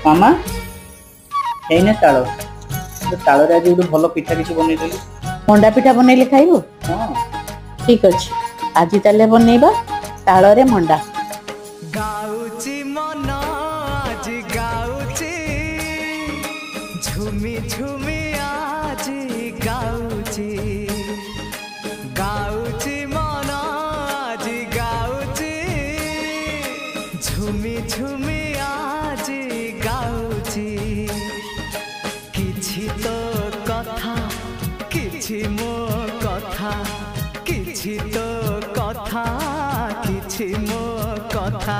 मामा ହେଇନେ ତାଳ ତାଳରେ ଆଜି ଗୋଟେ ଭଲ ପିଠା କିଛି ବନେଇଦେଲି। ମଣ୍ଡା ପିଠା ବନେଇଲେ ଖାଇବୁ? ହଁ ଠିକ ଅଛି, ଆଜି ତାହେଲେ ବନେଇବା ତାଳରେ ମଣ୍ଡା। ଗାଉଚି ମନ ଆଜି ଗାଉଚି ଝୁମି ଝୁମି ଆଜି ଗାଉଚି ଗାଉଚି ମନ ଆଜି ଗାଉଚି ଝୁମି ଝୁମି ଆଜି ଗାଉଚି କିଛି ତ କଥା କିଛି ମୋ କଥା କିଛି ତ କଥା କିଛି ମୋ କଥା